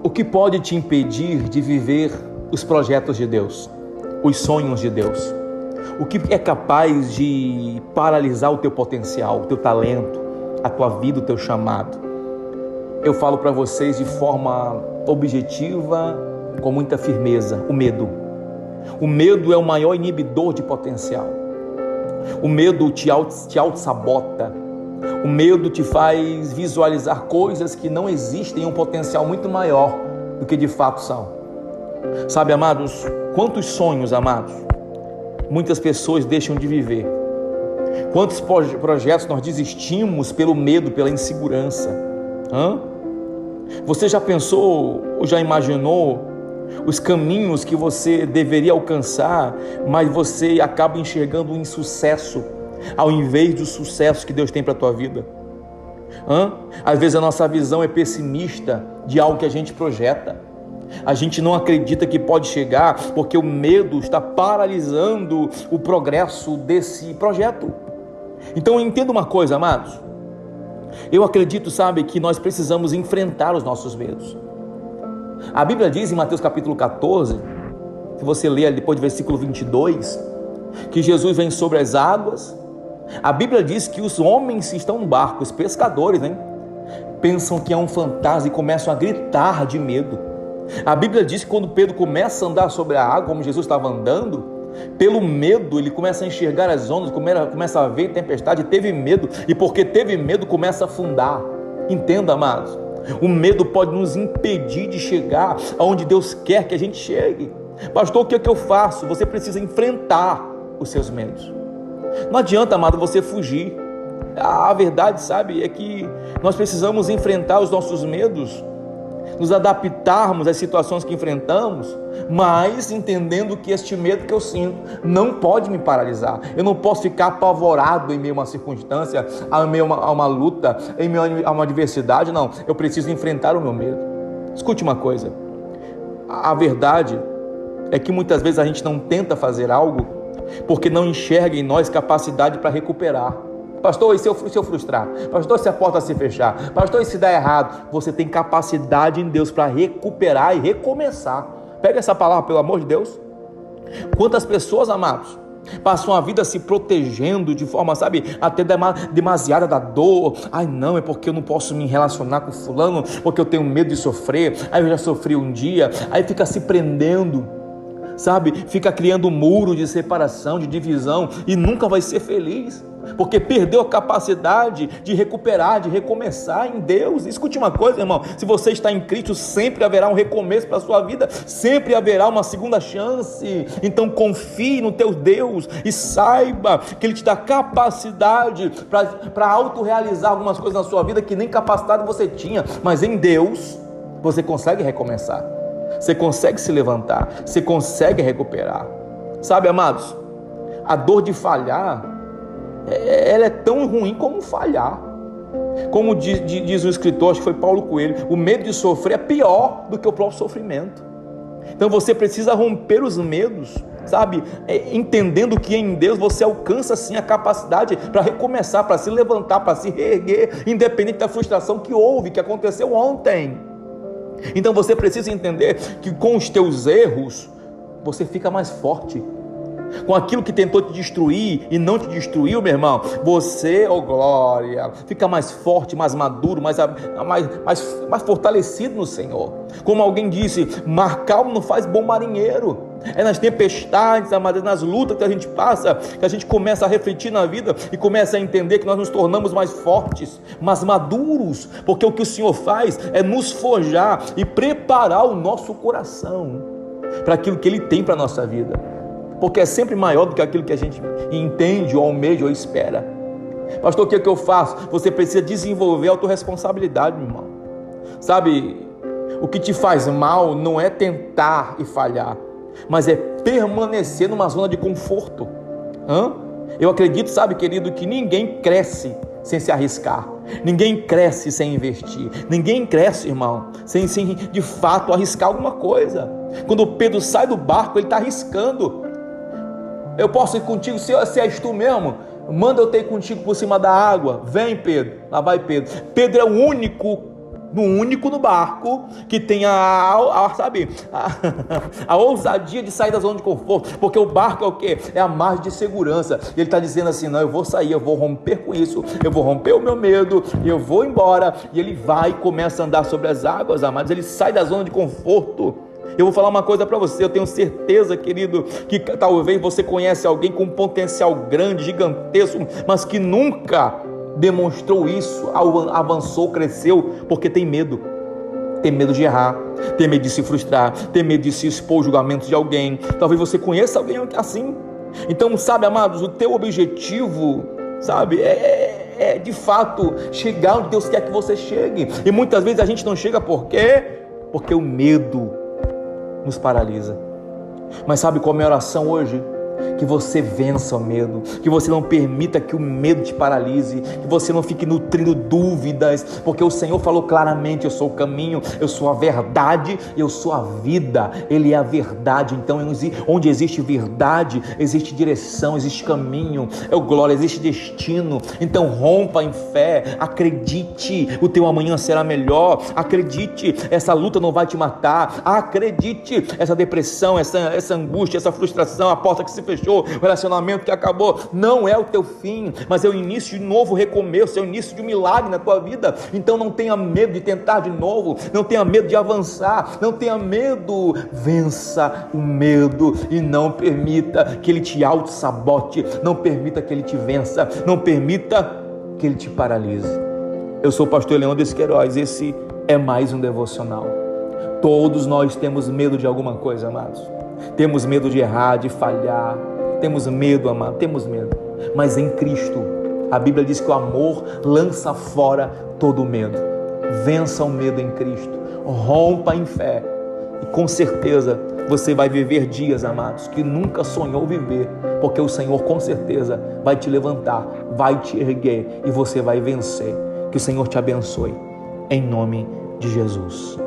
O que pode te impedir de viver os projetos de Deus, os sonhos de Deus? O que é capaz de paralisar o teu potencial, o teu talento, a tua vida, o teu chamado? Eu falo para vocês de forma objetiva, com muita firmeza: o medo. O medo é o maior inibidor de potencial. O medo te auto-sabota. O medo te faz visualizar coisas que não existem em um potencial muito maior do que de fato são. Sabe, amados, quantos sonhos, amados, muitas pessoas deixam de viver. Quantos projetos nós desistimos pelo medo, pela insegurança. Você já pensou ou já imaginou os caminhos que você deveria alcançar, mas você acaba enxergando o insucesso ao invés do sucesso que Deus tem para a tua vida? Às vezes a nossa visão é pessimista de algo que a gente projeta. A gente não acredita que pode chegar porque o medo está paralisando o progresso desse projeto. Então entenda uma coisa, amados. Eu acredito, sabe, que nós precisamos enfrentar os nossos medos. A Bíblia diz em Mateus capítulo 14, se você ler depois do versículo 22, que Jesus vem sobre as águas. A Bíblia diz que os homens que estão no barco, os pescadores, pensam que é um fantasma e começam a gritar de medo. A Bíblia diz que quando Pedro começa a andar sobre a água, como Jesus estava andando, pelo medo ele começa a enxergar as ondas, começa a ver tempestade, teve medo, e porque teve medo começa a afundar. Entenda, amados, o medo pode nos impedir de chegar aonde Deus quer que a gente chegue. Pastor, o que é que eu faço? Você precisa enfrentar os seus medos. Não adianta, amado, você fugir. A verdade, sabe, é que nós precisamos enfrentar os nossos medos, nos adaptarmos às situações que enfrentamos, mas entendendo que este medo que eu sinto não pode me paralisar. Eu não posso ficar apavorado em meio a uma circunstância, em meio a uma luta, em meio a uma adversidade. Não, eu preciso enfrentar o meu medo. Escute uma coisa, a verdade é que muitas vezes a gente não tenta fazer algo porque não enxerga em nós capacidade para recuperar. Pastor, e se eu frustrar? Pastor, se a porta se fechar? Pastor, e se der errado? Você tem capacidade em Deus para recuperar e recomeçar. Pega essa palavra, pelo amor de Deus. Quantas pessoas, amados, passam a vida se protegendo de forma, sabe, até demasiada da dor. Ai não, é porque eu não posso me relacionar com fulano, porque eu tenho medo de sofrer. Aí eu já sofri um dia. Aí fica se prendendo, sabe, fica criando um muro de separação, de divisão, e nunca vai ser feliz, porque perdeu a capacidade de recuperar, de recomeçar em Deus. Escute uma coisa, irmão, se você está em Cristo, sempre haverá um recomeço para a sua vida, sempre haverá uma segunda chance. Então confie no teu Deus e saiba que Ele te dá capacidade para autorrealizar algumas coisas na sua vida que nem capacidade você tinha, mas em Deus você consegue recomeçar, você consegue se levantar, você consegue recuperar. Sabe, amados, a dor de falhar, ela é tão ruim como falhar. Como diz o escritor, acho que foi Paulo Coelho, o medo de sofrer é pior do que o próprio sofrimento. Então você precisa romper os medos, sabe, entendendo que em Deus você alcança sim a capacidade para recomeçar, para se levantar, para se reerguer, independente da frustração que houve, que aconteceu ontem. Então você precisa entender que com os teus erros você fica mais forte. Com aquilo que tentou te destruir e não te destruiu, meu irmão, você, oh glória, fica mais forte, mais maduro, mais fortalecido no Senhor. Como alguém disse, mar calmo não faz bom marinheiro. É nas tempestades, nas lutas que a gente passa, que a gente começa a refletir na vida e começa a entender que nós nos tornamos mais fortes, mais maduros, porque o que o Senhor faz é nos forjar e preparar o nosso coração para aquilo que Ele tem para a nossa vida, porque é sempre maior do que aquilo que a gente entende ou almeja ou espera. Pastor, o que é que eu faço? Você precisa desenvolver a autorresponsabilidade, meu irmão. Sabe, o que te faz mal não é tentar e falhar, mas é permanecer numa zona de conforto. Eu acredito, sabe, querido, que ninguém cresce sem se arriscar, ninguém cresce sem investir, ninguém cresce, irmão, sem de fato arriscar alguma coisa. Quando Pedro sai do barco, ele está arriscando. Eu posso ir contigo, se és tu mesmo, manda eu ter contigo por cima da água. Vem, Pedro. Lá vai Pedro. Pedro é o único no único no barco que tem a ousadia de sair da zona de conforto, porque o barco é o quê? É a margem de segurança. E ele está dizendo assim: não, eu vou sair, eu vou romper com isso, eu vou romper o meu medo, eu vou embora. E ele vai e começa a andar sobre as águas, amados. Ele sai da zona de conforto. Eu vou falar uma coisa para você, eu tenho certeza, querido, que talvez você conhece alguém com um potencial grande, gigantesco, mas que nunca demonstrou isso, avançou, cresceu, porque tem medo de errar, tem medo de se frustrar, tem medo de se expor ao julgamento de alguém. Talvez você conheça alguém assim. Então, sabe, amados, o teu objetivo, sabe, é de fato chegar onde Deus quer que você chegue. E muitas vezes a gente não chega por quê? Porque o medo nos paralisa. Mas sabe qual é a minha oração hoje? Que você vença o medo, que você não permita que o medo te paralise, que você não fique nutrindo dúvidas, porque o Senhor falou claramente: eu sou o caminho, eu sou a verdade, eu sou a vida. Ele é a verdade. Então, onde existe verdade, existe direção, existe caminho, glória, existe destino. Então rompa em fé, acredite, o teu amanhã será melhor, acredite, essa luta não vai te matar, acredite, essa depressão, essa angústia, essa frustração, a porta que se fechou, o relacionamento que acabou, não é o teu fim, mas é o início de um novo recomeço, é o início de um milagre na tua vida. Então não tenha medo de tentar de novo, não tenha medo de avançar, não tenha medo, vença o medo e não permita que ele te auto-sabote, não permita que ele te vença, não permita que ele te paralise. Eu sou o pastor Leandro Esqueiroz, esse é mais um devocional. Todos nós temos medo de alguma coisa, amados. Temos medo de errar, de falhar, temos medo, amado, temos medo, mas em Cristo, a Bíblia diz que o amor lança fora todo o medo. Vença o medo em Cristo, rompa em fé, e com certeza você vai viver dias, amados, que nunca sonhou viver, porque o Senhor com certeza vai te levantar, vai te erguer, e você vai vencer. Que o Senhor te abençoe, em nome de Jesus.